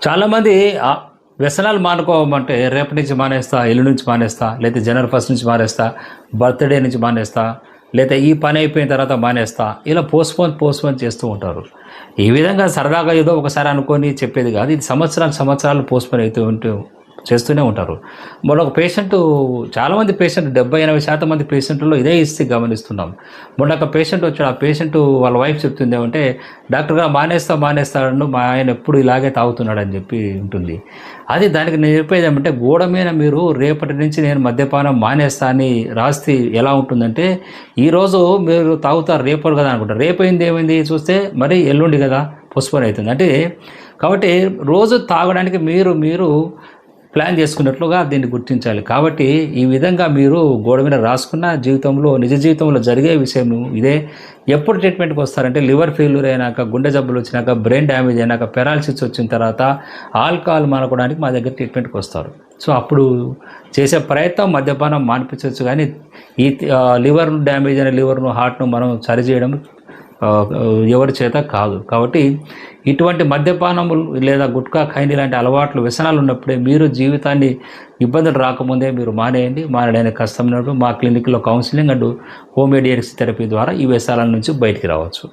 చాలామంది వ్యసనాలు మానుకోమంటే రేపటి నుంచి మానేస్తా, ఎల్లుండి నుంచి మానేస్తా, లేతే జనవరి ఫస్ట్ నుంచి మానేస్తా, బర్త్‌డే నుంచి మానేస్తా, లేతే ఈ పని అయిపోయిన తర్వాత మానేస్తా, ఇలా పోస్ట్‌పోన్ చేస్తూ ఉంటారు. ఈ విధంగా సరదాగా ఏదో ఒకసారి అనుకోని చెప్పేది కాదు. ఇది సంవత్సరాలు పోస్ట్‌పోన్ చేస్తూనే ఉంటారు. మొన్న ఒక పేషెంటు చాలామంది పేషెంట్ 70-80% మంది పేషెంట్‌లో ఇదే హిస్టరీ గమనిస్తున్నాం. మొన్న ఒక పేషెంట్ వచ్చాడు. ఆ పేషెంటు వాళ్ళ వైఫ్ చెప్తుంది ఏమంటే, "డాక్టర్ గారు మానేస్తాడు. మా ఆయన ఎప్పుడు ఇలాగే తాగుతున్నాడని" చెప్పి ఉంటుంది. దానికి నేను చెప్పేది ఏమంటే, గోడ మీద మీరు రేపటి నుంచి నేను మద్యపానం మానేస్తా అని రాస్తే ఎలా ఉంటుందంటే, ఈరోజు మీరు తాగుతారు రేపు కదా అనుకుంటారు. రేపయింది ఏమైంది చూస్తే మరి ఎల్లుండి కదా పోస్ట్‌పోన్ అయితుంది. కాబట్టి రోజు తాగడానికి మీరు ప్లాన్ చేసుకున్నట్లుగా దీన్ని గుర్తించాలి. కాబట్టి ఈ విధంగా మీరు గోడ మీద రాసుకున్న నిజ జీవితంలో జరిగే విషయం ఇదే. ఎప్పుడు ట్రీట్మెంట్‌కి వస్తారంటే లివర్ ఫెయిల్యూర్ అయినాక, గుండె జబ్బులు వచ్చినాక, బ్రెయిన్ డ్యామేజ్ అయినాక, పారాలిసిస్ వచ్చిన తర్వాత ఆల్కహాల్ మానుకోవడానికి మా దగ్గర ట్రీట్మెంట్‌కి వస్తారు. సో, అప్పుడు చేసే ప్రయత్నం మద్యపానం మానిపించొచ్చు గానీ, లివర్ డ్యామేజ్ అయిన లివర్‌ను, హార్ట్‌ను మనం సరిచేయడం ఎవరి చేత కాదు. కాబట్టి ఇటువంటి మద్యపానములు లేదా గుట్కా, ఖైనీ లాంటి అలవాట్లు, వ్యసనాలు ఉన్నప్పుడే మీరు జీవితాన్ని ఇబ్బందులు రాకముందే మీరు మానేయండి. మానడానికి కష్టమైనప్పుడు మా క్లినిక్‌లో counselling and homeo DX therapy ద్వారా ఈ వ్యసనాల నుంచి బయటికి రావచ్చు.